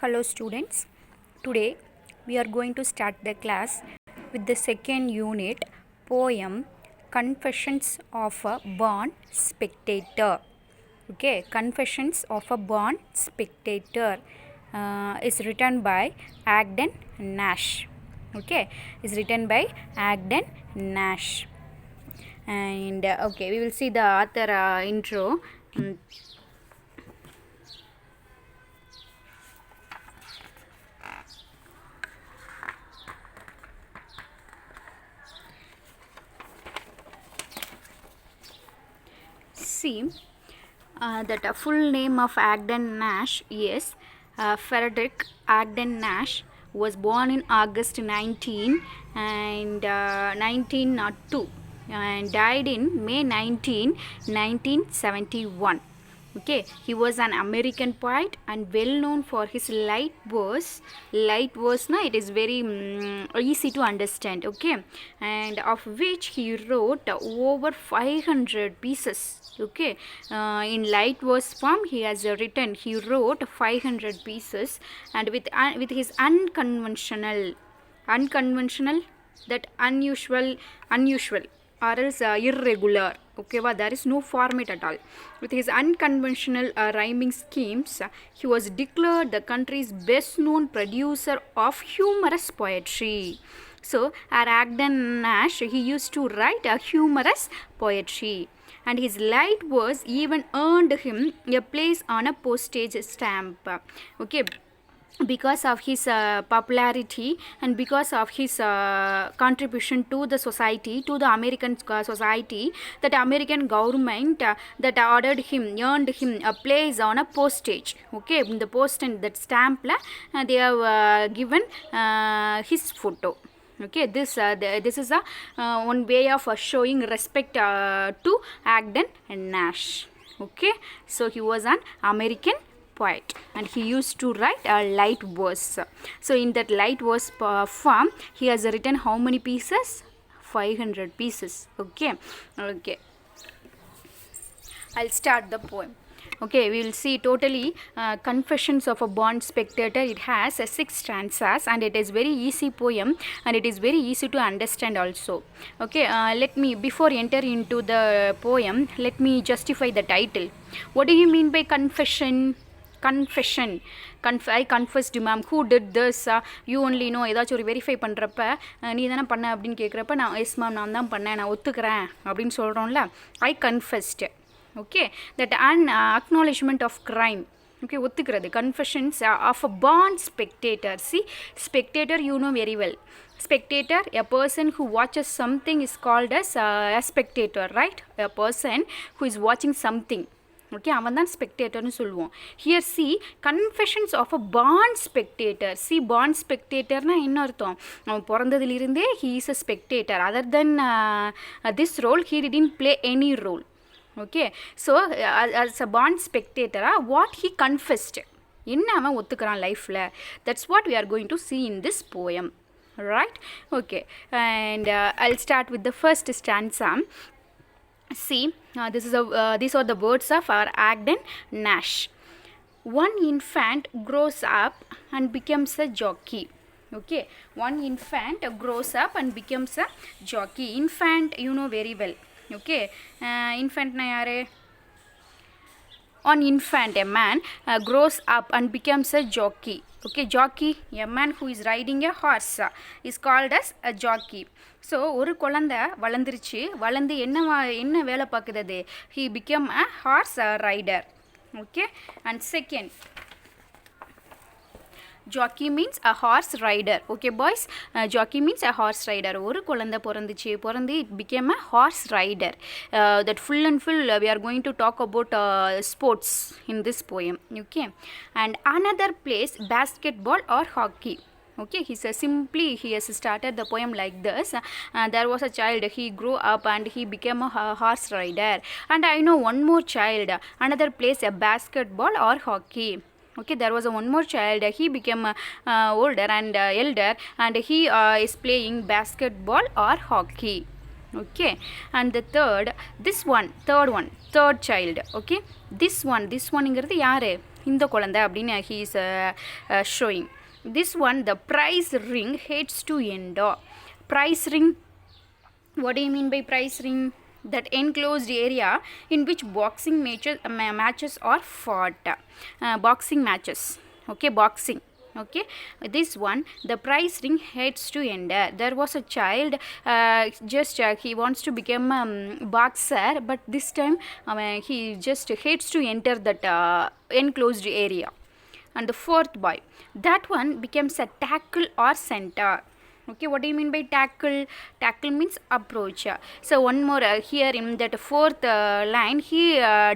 Hello students, today we are going to start the class with the second unit poem Confessions of a Born Spectator. Okay, Confessions of a Born Spectator is written by Agden Nash. Okay, is written by Agden Nash. And okay, we will see the author intro. See that full name of Agden Nash is Frederick Agden Nash. Was born in August 19 and 1902 and died in May 19, 1971. Okay, he was an American poet and well known for his light verse. Light verse, na, it is very easy to understand. Okay, and of which he wrote over 500 pieces. Okay, in light verse form he wrote 500 pieces, and with his unusual, that unusual or else irregular, okay, there is no format at all. With his unconventional rhyming schemes, he was declared the country's best known producer of humorous poetry. So Agden Nash, he used to write a humorous poetry, and his light verse even earned him a place on a postage stamp. Okay, because of his popularity and because of his contribution to the society, to the American society, that American government that earned him a place on a postage. Okay, in the post and that stamp they have given his photo. Okay, this is a one way of showing respect to Agden Nash. Okay, so he was an American poet and he used to write a light verse. So in that light verse form, he has written how many pieces? 500 pieces. Okay, I'll start the poem. Okay, we will see totally Confessions of a Born Spectator. It has 6 stanzas and it is very easy poem and it is very easy to understand also. Okay, let me, before enter into the poem, let me justify the title. What do you mean by confession? Confession. I confessed, ma'am. Who did this? You only know. ஏதாச்சும் ஒரு verify பண்ணுறப்ப நீ தானே பண்ண அப்படின்னு கேட்குறப்ப நான் yes ma'am நான் தான் பண்ணேன், நான் ஒத்துக்கிறேன் அப்படின்னு சொல்கிறோம்ல. ஐ confessed. Okay, that an acknowledgement of crime. Okay, ஒத்துக்கிறது. Confessions of a born spectator. See, spectator you know very well. Spectator, a person who watches something is called as a spectator, right? A person who is watching something. Okay, அவன் தான் ஸ்பெக்டேட்டர்னு சொல்லுவோம். Here see confessions of a born spectator. See born ஸ்பெக்டேட்டர்னா என்ன அர்த்தம்? அவன் பிறந்ததுலேருந்தே he is a spectator. Other than this role he didn't play any role. Okay, so as a born spectator, what he confessed, என்ன அவன் ஒத்துக்கிறான் லைஃப்பில், that's what we are going to see in this poem, right? Okay, and I'll start with the first stanza. See, these are the words of our Agden Nash. One infant grows up and becomes a jockey. Okay, one infant grows up and becomes a jockey. Infant you know very well. Okay, infant na yaare? On infant, a man grows up and becomes a jockey. Okay, jockey, a man who is riding a horse is called as a jockey. So ஒரு குழந்தை வளர்ந்துருச்சு, வளர்ந்து என்ன வேலை பார்க்குது? He became a horse rider. Okay, and second, jockey means a horse rider. Okay boys, jockey means a horse rider. ஒரு குழந்தை பிறந்து it became a horse rider. That full and full we are going to talk about sports in this poem. Okay, and another plays basketball or hockey. Okay, he has started the poem like this. There was a child, he grew up and he became a horse rider. And I know one more child, another plays a basketball or hockey. Okay, there was one more child, he became older and elder and he is playing basketball or hockey. Okay, and the third child. Okay, this one இங்கிறது யாரு? இந்த குழந்தை அப்படின்னு he is showing. This one, the prize ring heads to enter. Prize ring, what do you mean by prize ring? That enclosed area in which boxing matches are fought. Boxing matches, okay, boxing. Okay, this one, the prize ring heads to enter. There was a child, he wants to become boxer, but this time he just heads to enter that enclosed area. And the fourth boy, that one becomes a tackle or center. Okay, what do you mean by tackle? Tackle means approach. So one more here in that fourth line, he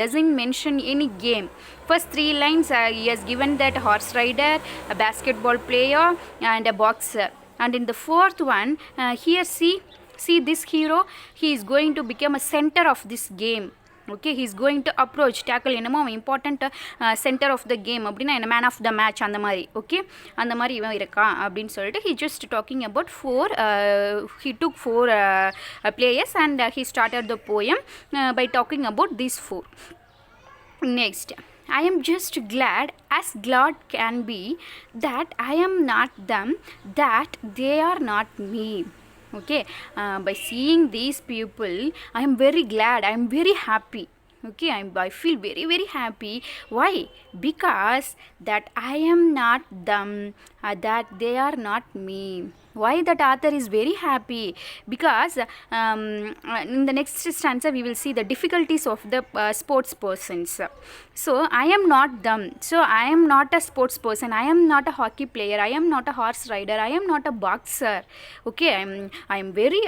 doesn't mention any game. First 3 lines he has given that horse rider, a basketball player, and a boxer. And in the fourth one, here see this hero, he is going to become a center of this game. Okay, he is going to approach, tackle என்னமோ important center of the game அப்படின்னா என்ன man of the match அந்த மாதிரி. Okay, அந்த மாதிரி இவன் இருக்கான் அப்படின்னு சொல்லிட்டு he just talking about 4 he took 4 players and he started the poem by talking about these 4. Next, I am just glad as glad can be that I am not them, that they are not me. Okay, by seeing these people, I am very glad, I am very happy. Okay, I feel very very happy. Why? Because that I am not them, that they are not me. Why that author is very happy? Because in the next stanza we will see the difficulties of the sports persons. So I am not them, so I am not a sports person, I am not a hockey player, I am not a horse rider, I am not a boxer. Okay, I am very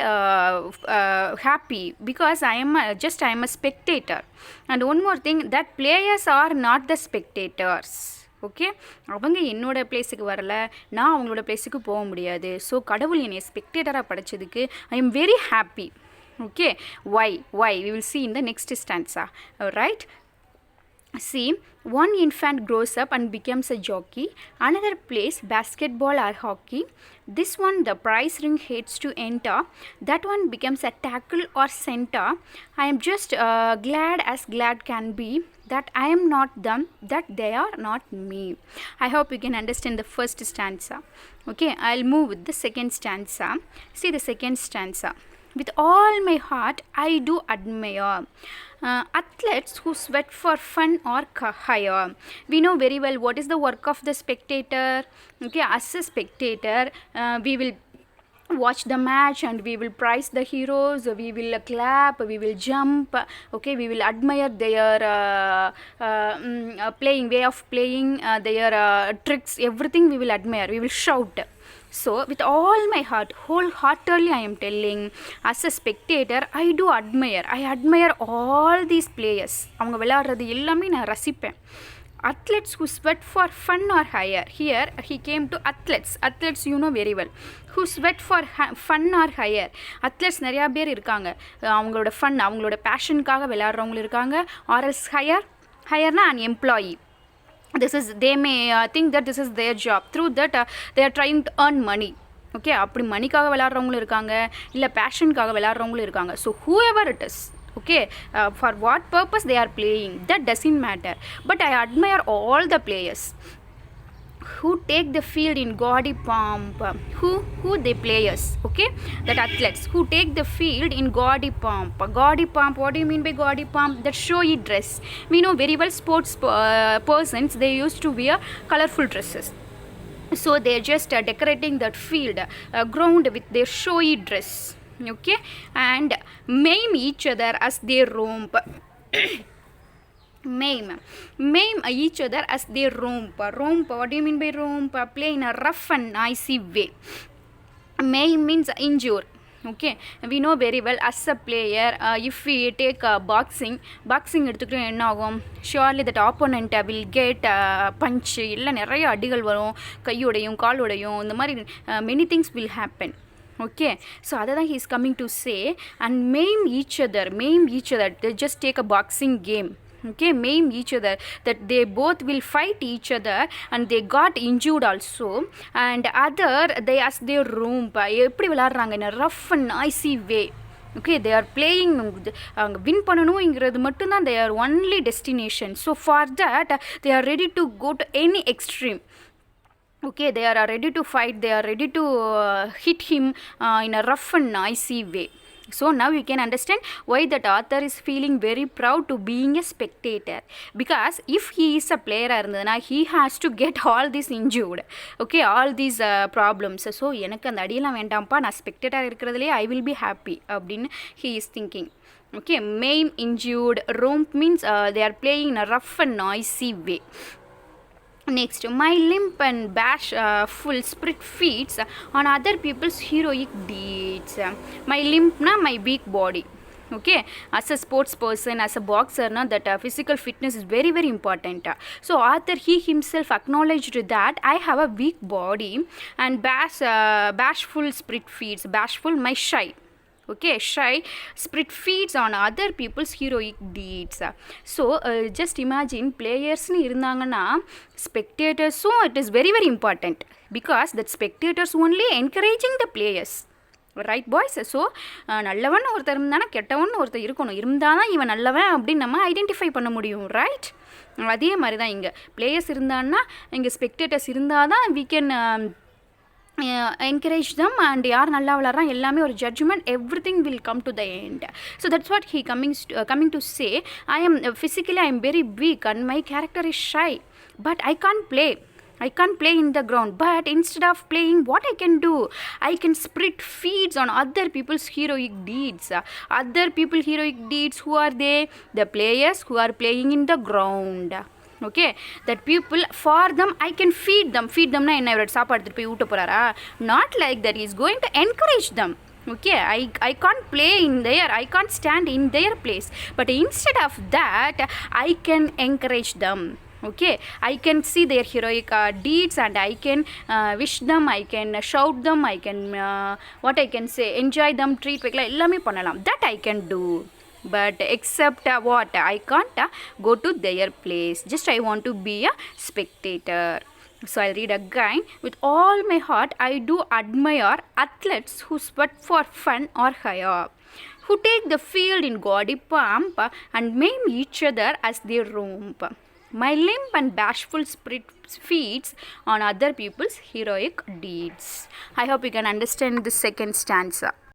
happy because I am a spectator. And one more thing, that players are not the spectators. Okay, அவங்க என்னோட பிளேஸுக்கு வரல, நான் அவங்களோட பிளேஸுக்கு போக முடியாது. So கடவுள் என்னை ஸ்பெக்டேட்டராக படைச்சதுக்கு I am very happy. Okay, why we will see in the next stanza. Right, see, one infant grows up and becomes a jockey, another plays basketball or hockey, this one the prize ring heads to enter, that one becomes a tackle or center. I am just glad as glad can be that I am not them, that they are not me. I hope you can understand the first stanza. Okay, I'll move with the second stanza. See the second stanza. With all my heart I do admire athletes who sweat for fun or hire. We know very well what is the work of the spectator. Okay, as a spectator, we will watch the match and we will praise the heroes, we will clap, we will jump. Okay, we will admire their playing, way of playing, their tricks, everything we will admire, we will shout. So with all my heart, wholeheartedly I am telling, as a spectator I do admire, I admire all these players. அவங்க விளையாடுறது எல்லாமே நான் ரசிப்பேன். Athletes who sweat for fun or hire. Here he came to athletes. Athletes you know very well. Who sweat for fun or hire. Athletes நிறையா பேர் இருக்காங்க, அவங்களோட fun, அவங்களோட பேஷனுக்காக விளையாடுறவங்களும் இருக்காங்க. Or else hireனா an employee. This is, they may think that this is their job, through that they are trying to earn money. Okay, அப்படி மணிக்காக விளையாடுறவங்களும் இருக்காங்க, இல்லை பேஷனுக்காக விளையாடுறவங்களும் இருக்காங்க. So whoever it is, okay, for what purpose they are playing, that doesn't matter. But I admire all the players who take the field in gaudy pomp. Who they players, okay, that athletes who take the field in gaudy pomp. Gaudy pomp, what do you mean by gaudy pomp? That showy dress. We know very well sports persons, they used to wear colorful dresses. So they are just decorating that field, ground with their showy dress. Okay, and maim each other as they romp. Maim each other as they romp. What do you mean by romp? Play in a rough and noisy way. Maim means injure. Okay, we know very well as a player, if we take boxing எடுத்துக்கிட்டு என்ன ஆகும், surely that opponent will get punch, இல்லை நிறைய அடிகள் வரும், கையோடையும் காலோடையும், இந்த மாதிரி many things will happen. Okay, so other than he is coming to say, and maim each other, they just take a boxing game. Okay, maim each other, that they both will fight each other and they got injured also. And other, they as they romp, எப்படி விளையாடுறாங்க in a rough and noisy way. okay, they are playing win பண்ணனும்ங்கிறது மட்டும் தான் their only destination. So for that they are ready to go to any extreme. Okay, they are ready to fight, they are ready to hit him in a rough and noisy way. So now you can understand why that author is feeling very proud to being a spectator, because if he is a player irundana he has to get all this injured, okay, all these problems. So எனக்கு அந்த அடியெல்லாம் வேண்டாம்ப்பா, நான் spectator இருக்கிறதுலே I will be happy அப்படின்னு he is thinking. Okay, maim, injured, romp means they are playing in a rough and noisy way. Next, my limp and bashful spirit feeds on other people's heroic deeds. My limp na my weak body. Okay, as a sports person, as a boxer, na, that physical fitness is very very important. So author he himself acknowledged that I have a weak body, and bashful spirit feeds. Bashful, my shy. Okay, shy spirit feeds on other people's heroic deeds. So just imagine players ni irundangana spectators, so it is very very important, because that spectators only encouraging the players, right boys? So நல்லவன் ஒருத்தர் இருந்தானா கெட்டவன் ஒருத்தர் இருக்கணும், இருந்தாதான் இவன் நல்லவன் அப்படின்னு நம்ம ஐடென்டிஃபை பண்ண முடியும், ரைட்? அதே மாதிரி தான் இங்கே பிளேயர்ஸ் இருந்தான்னா இங்கே ஸ்பெக்டேட்டர்ஸ் இருந்தால் தான் we can encourage them, and யார் நல்லா விளாட்றான் எல்லாமே ஒரு judgment, everything will come to the end. So that's what he coming to say. I am physically I am very weak and my character is shy, but I can't play in the ground. But instead of playing, what I can do, I can spread feeds on other people's heroic deeds. Other people heroic deeds, who are they? The players who are playing in the ground. Okay, that people, for them I can feed them na enna ivar saapadu eduthu poi ootta porara, not like that, he is going to encourage them. Okay, I can't play in there, I can't stand in their place, but instead of that I can encourage them. Okay, I can see their heroic deeds, and I can wish them, I can shout them, I can what I can say, enjoy them, treat வைக்கலாம், எல்லாமே பண்ணலாம், that I can do. But except what, I can't go to their place, just I want to be a spectator. So I'll read again. With all my heart I do admire athletes who sweat for fun or hire, who take the field in gaudy pomp and maim each other as they romp. My limp and bashful spirit feeds on other people's heroic deeds. I hope you can understand the second stanza.